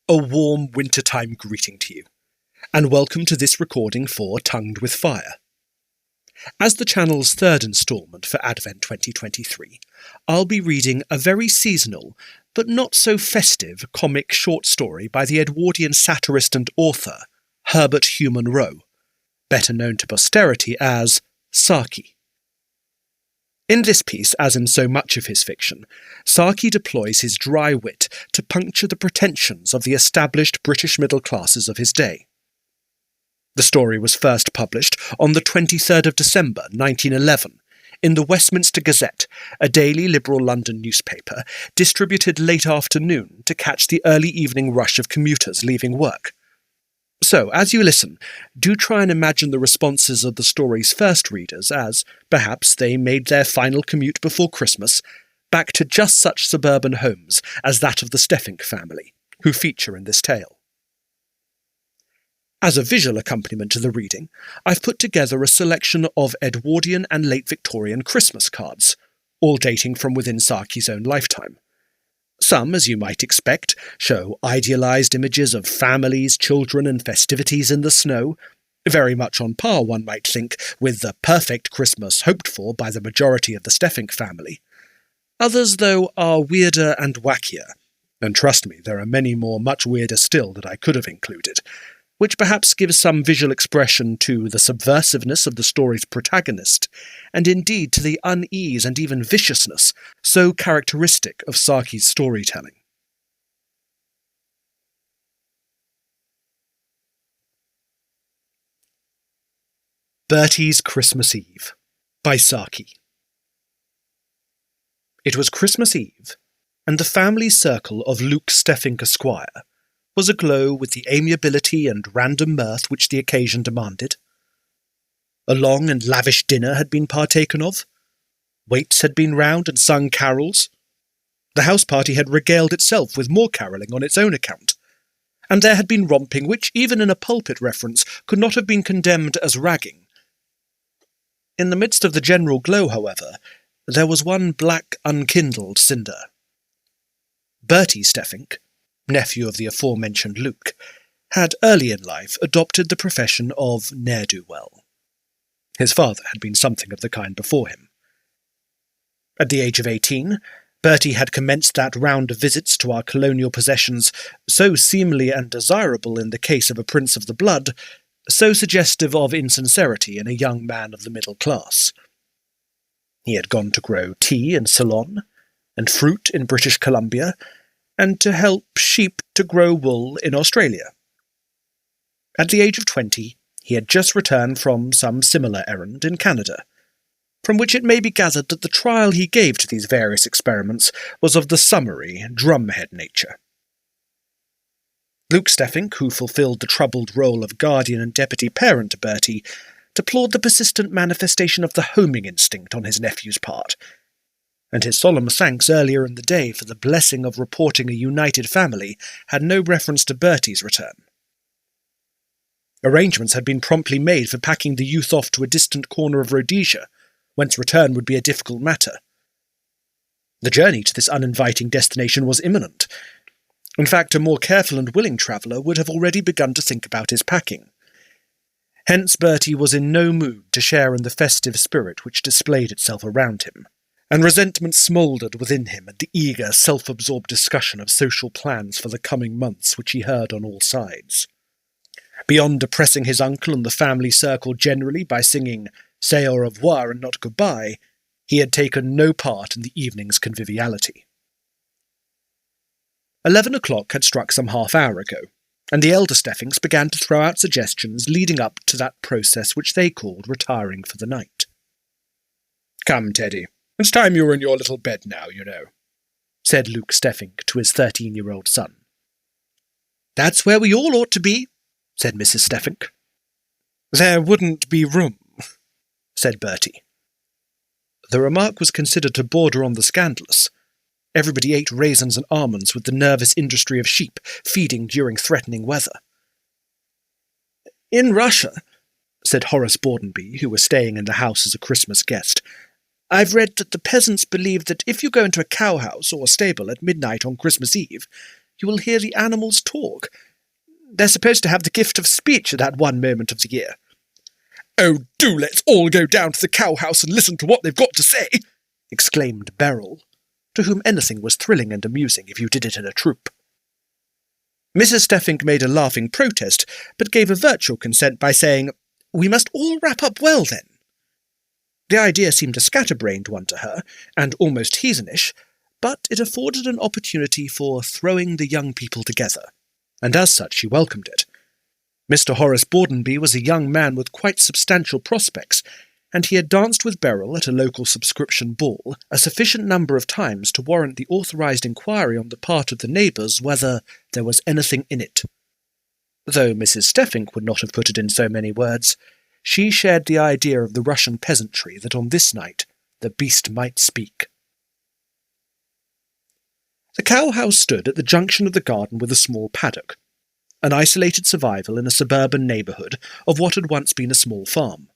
A warm wintertime greeting to you, and welcome to this recording for Tongued with Fire. As the channel's third instalment for Advent 2023, I'll be reading a very seasonal, but not so festive, comic short story by the Edwardian satirist and author, Herbert Hugh Munro, better known to posterity as Saki. In this piece, as in so much of his fiction, Saki deploys his dry wit to puncture the pretensions of the established British middle classes of his day. The story was first published on the 23rd of December 1911 in the Westminster Gazette, a daily liberal London newspaper, distributed late afternoon to catch the early evening rush of commuters leaving work. So, as you listen, do try and imagine the responses of the story's first readers as, perhaps, they made their final commute before Christmas back to just such suburban homes as that of the Steffink family, who feature in this tale. As a visual accompaniment to the reading, I've put together a selection of Edwardian and late Victorian Christmas cards, all dating from within Saki's own lifetime. Some, as you might expect, show idealised images of families, children and festivities in the snow, very much on par, one might think, with the perfect Christmas hoped for by the majority of the Steffink family. Others, though, are weirder and wackier, and trust me, there are many more much weirder still that I could have included, which perhaps gives some visual expression to the subversiveness of the story's protagonist, and indeed to the unease and even viciousness so characteristic of Saki's storytelling. Bertie's Christmas Eve by Saki. It was Christmas Eve, and the family circle of Luke Steffink Esquire was aglow with the amiability and random mirth which the occasion demanded. A long and lavish dinner had been partaken of. Waits had been round and sung carols. The house party had regaled itself with more carolling on its own account, and there had been romping which, even in a pulpit reference, could not have been condemned as ragging. In the midst of the general glow, however, there was one black, unkindled cinder. Bertie Steffink, nephew of the aforementioned Luke, had early in life adopted the profession of ne'er-do-well. His father had been something of the kind before him. At the age of 18, Bertie had commenced that round of visits to our colonial possessions so seemly and desirable in the case of a prince of the blood, so suggestive of insincerity in a young man of the middle class. He had gone to grow tea in Ceylon, and fruit in British Columbia, and to help sheep to grow wool in Australia. At the age of 20, he had just returned from some similar errand in Canada, from which it may be gathered that the trial he gave to these various experiments was of the summary, drumhead nature. Luke Steffink, who fulfilled the troubled role of guardian and deputy parent to Bertie, deplored the persistent manifestation of the homing instinct on his nephew's part, and his solemn thanks earlier in the day for the blessing of reporting a united family had no reference to Bertie's return. Arrangements had been promptly made for packing the youth off to a distant corner of Rhodesia, whence return would be a difficult matter. The journey to this uninviting destination was imminent. In fact, a more careful and willing traveller would have already begun to think about his packing. Hence Bertie was in no mood to share in the festive spirit which displayed itself around him, and resentment smouldered within him at the eager, self-absorbed discussion of social plans for the coming months which he heard on all sides. Beyond depressing his uncle and the family circle generally by singing "Say au revoir and not goodbye," he had taken no part in the evening's conviviality. 11 o'clock had struck some half-hour ago, and the elder Steffinks began to throw out suggestions leading up to that process which they called retiring for the night. "Come, Teddy, it's time you were in your little bed now, you know," said Luke Steffink to his 13-year-old son. "That's where we all ought to be," said Mrs. Steffink. "There wouldn't be room," said Bertie. The remark was considered to border on the scandalous. Everybody ate raisins and almonds with the nervous industry of sheep feeding during threatening weather. "In Russia," said Horace Bordenby, who was staying in the house as a Christmas guest, "I've read that the peasants believe that if you go into a cowhouse or stable at midnight on Christmas Eve, you will hear the animals talk. They're supposed to have the gift of speech at that one moment of the year." "Oh, do let's all go down to the cow-house and listen to what they've got to say," exclaimed Beryl, to whom anything was thrilling and amusing if you did it in a troop. Mrs. Steffink made a laughing protest, but gave a virtual consent by saying, "We must all wrap up well, then." The idea seemed a scatterbrained one to her, and almost heathenish, but it afforded an opportunity for throwing the young people together, and as such she welcomed it. Mr. Horace Bordenby was a young man with quite substantial prospects, and he had danced with Beryl at a local subscription ball a sufficient number of times to warrant the authorised inquiry on the part of the neighbours whether there was anything in it. Though Mrs. Steffink would not have put it in so many words, she shared the idea of the Russian peasantry that on this night the beast might speak. The cow-house stood at the junction of the garden with a small paddock, an isolated survival in a suburban neighbourhood of what had once been a small farm.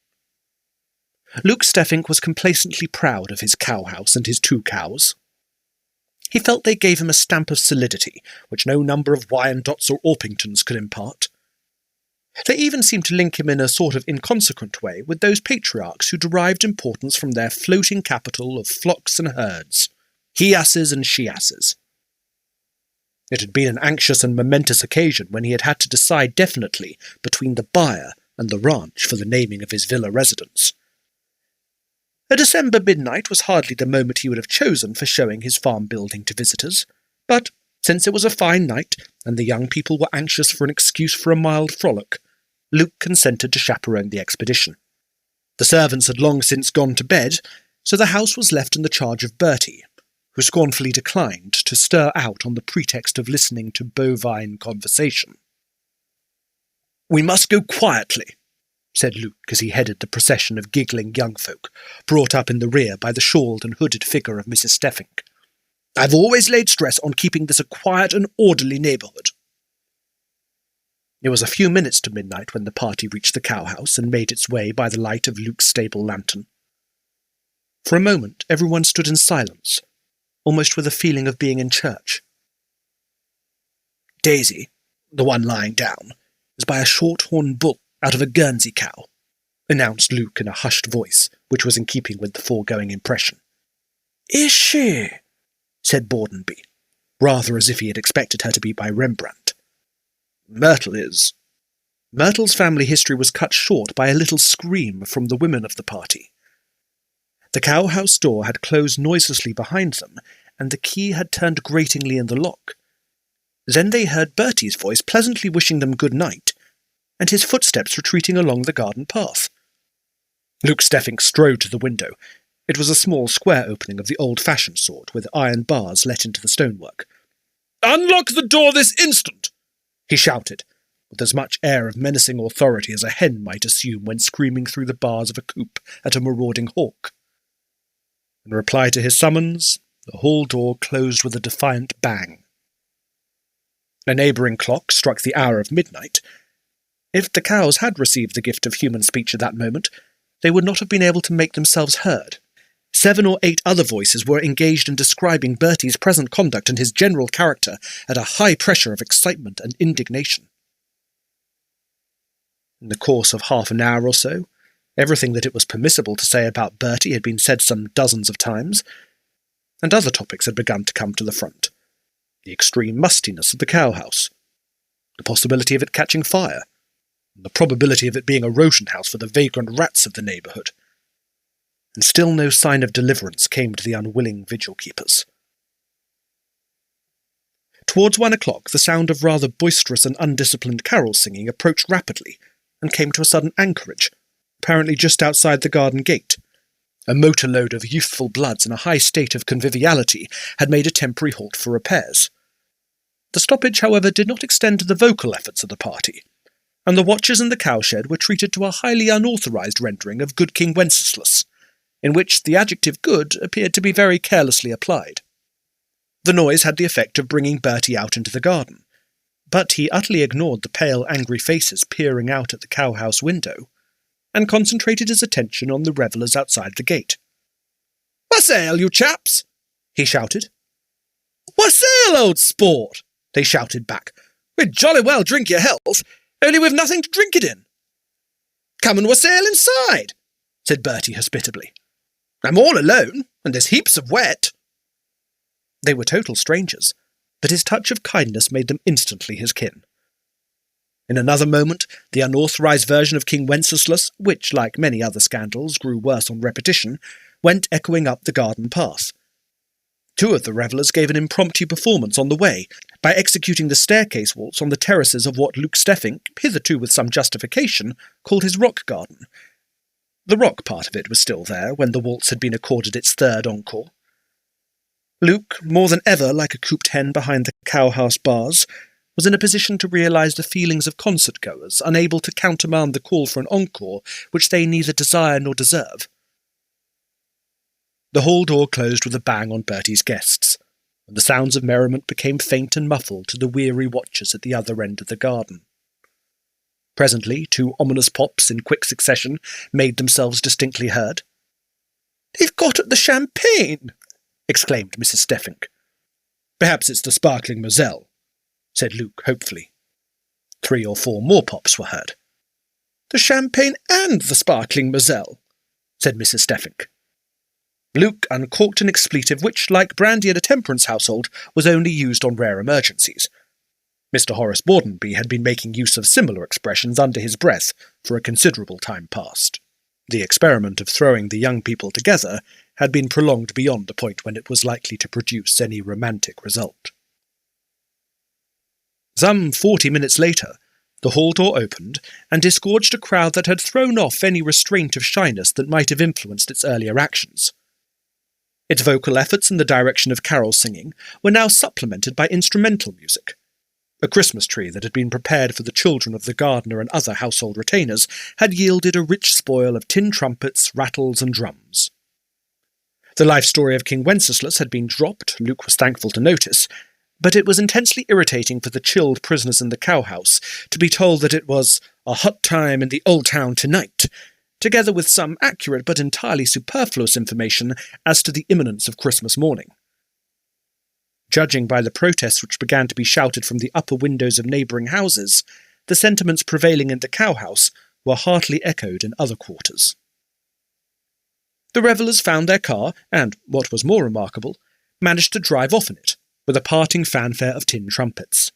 Luke Steffink was complacently proud of his cow-house and his 2 cows. He felt they gave him a stamp of solidity, which no number of Wyandottes or Orpingtons could impart. They even seemed to link him in a sort of inconsequent way with those patriarchs who derived importance from their floating capital of flocks and herds, he-asses and she-asses. It had been an anxious and momentous occasion when he had had to decide definitely between the byre and the ranch for the naming of his villa residence. A December midnight was hardly the moment he would have chosen for showing his farm building to visitors, but since it was a fine night, and the young people were anxious for an excuse for a mild frolic, Luke consented to chaperone the expedition. The servants had long since gone to bed, so the house was left in the charge of Bertie, who scornfully declined to stir out on the pretext of listening to bovine conversation. "We must go quietly," said Luke as he headed the procession of giggling young folk, brought up in the rear by the shawled and hooded figure of Mrs. Steffink. "I've always laid stress on keeping this a quiet and orderly neighbourhood." It was a few minutes to midnight when the party reached the cow-house and made its way by the light of Luke's stable lantern. For a moment everyone stood in silence, almost with a feeling of being in church. "Daisy, the one lying down, is by a short-horn bull out of a Guernsey cow," announced Luke in a hushed voice, which was in keeping with the foregoing impression. "Is she?" said Bordenby, rather as if he had expected her to be by Rembrandt. "Myrtle is." Myrtle's family history was cut short by a little scream from the women of the party. The cow-house door had closed noiselessly behind them, and the key had turned gratingly in the lock. Then they heard Bertie's voice pleasantly wishing them good night, and his footsteps retreating along the garden path. Luke Steffink strode to the window. It was a small square opening of the old-fashioned sort, with iron bars let into the stonework. "Unlock the door this instant!" he shouted, with as much air of menacing authority as a hen might assume when screaming through the bars of a coop at a marauding hawk. In reply to his summons, the hall door closed with a defiant bang. A neighbouring clock struck the hour of midnight. If the cows had received the gift of human speech at that moment, they would not have been able to make themselves heard. 7 or 8 other voices were engaged in describing Bertie's present conduct and his general character at a high pressure of excitement and indignation. In the course of half an hour or so, everything that it was permissible to say about Bertie had been said some dozens of times, and other topics had begun to come to the front. The extreme mustiness of the cow-house, the possibility of it catching fire, and the probability of it being a rodent house for the vagrant rats of the neighbourhood. And still no sign of deliverance came to the unwilling vigil-keepers. Towards 1 o'clock, the sound of rather boisterous and undisciplined carol-singing approached rapidly, and came to a sudden anchorage, apparently just outside the garden gate. A motor-load of youthful bloods in a high state of conviviality had made a temporary halt for repairs. The stoppage, however, did not extend to the vocal efforts of the party, and the watchers in the cowshed were treated to a highly unauthorised rendering of Good King Wenceslas, in which the adjective good appeared to be very carelessly applied. The noise had the effect of bringing Bertie out into the garden, but he utterly ignored the pale, angry faces peering out at the cow-house window, and concentrated his attention on the revellers outside the gate. "Wassail, you chaps!" he shouted. "Wassail, old sport!" they shouted back. "We'd jolly well drink your health, only we've nothing to drink it in." "Come and wassail inside," said Bertie hospitably. "I'm all alone, and there's heaps of wet." They were total strangers, but his touch of kindness made them instantly his kin. In another moment, the unauthorized version of King Wenceslas, which, like many other scandals, grew worse on repetition, went echoing up the garden path. Two of the revellers gave an impromptu performance on the way, by executing the staircase waltz on the terraces of what Luke Steffink, hitherto with some justification, called his rock garden. The rock part of it was still there when the waltz had been accorded its third encore. Luke, more than ever like a cooped hen behind the cowhouse bars, was in a position to realise the feelings of concert-goers unable to countermand the call for an encore which they neither desire nor deserve. The hall door closed with a bang on Bertie's guests, and the sounds of merriment became faint and muffled to the weary watchers at the other end of the garden. Presently, two ominous pops in quick succession made themselves distinctly heard. "They've got at the champagne!" exclaimed Mrs. Steffink. "Perhaps it's the sparkling Moselle," said Luke hopefully. 3 or 4 more pops were heard. "The champagne and the sparkling Moselle," said Mrs. Steffink. Luke uncorked an expletive which, like brandy at a temperance household, was only used on rare emergencies. Mr. Horace Bordenby had been making use of similar expressions under his breath for a considerable time past. The experiment of throwing the young people together had been prolonged beyond the point when it was likely to produce any romantic result. Some 40 minutes later, the hall door opened and disgorged a crowd that had thrown off any restraint of shyness that might have influenced its earlier actions. Its vocal efforts in the direction of carol singing were now supplemented by instrumental music. A Christmas tree that had been prepared for the children of the gardener and other household retainers had yielded a rich spoil of tin trumpets, rattles, and drums. The life story of King Wenceslas had been dropped, Luke was thankful to notice, but it was intensely irritating for the chilled prisoners in the cowhouse to be told that it was a hot time in the old town tonight, together with some accurate but entirely superfluous information as to the imminence of Christmas morning. Judging by the protests which began to be shouted from the upper windows of neighbouring houses, the sentiments prevailing in the cowhouse were heartily echoed in other quarters. The revellers found their car, and, what was more remarkable, managed to drive off in it, with a parting fanfare of tin trumpets.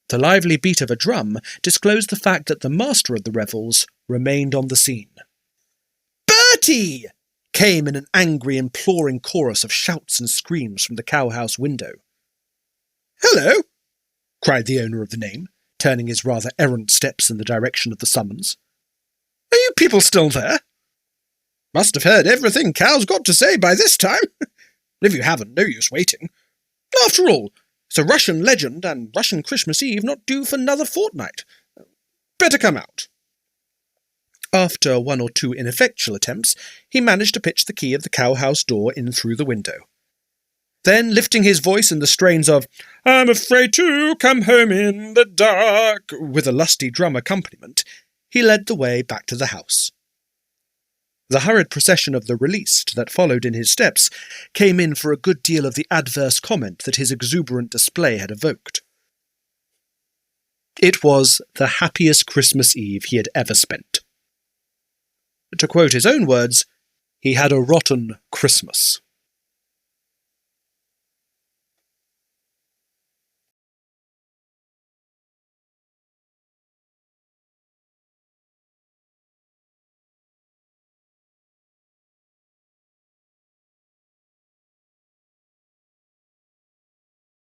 The lively beat of a drum disclosed the fact that the master of the revels remained on the scene. "Bertie!" came in an angry, imploring chorus of shouts and screams from the cowhouse window. "Hello!" cried the owner of the name, turning his rather errant steps in the direction of the summons. "Are you people still there? Must have heard everything Cal's got to say by this time. If you haven't, no use waiting. After all, it's a Russian legend, and Russian Christmas Eve not due for another fortnight. Better come out." After 1 or 2 ineffectual attempts, he managed to pitch the key of the cowhouse door in through the window. Then, lifting his voice in the strains of "I'm afraid to come home in the dark," with a lusty drum accompaniment, he led the way back to the house. The hurried procession of the released that followed in his steps came in for a good deal of the adverse comment that his exuberant display had evoked. It was the happiest Christmas Eve he had ever spent. To quote his own words, he had a rotten Christmas.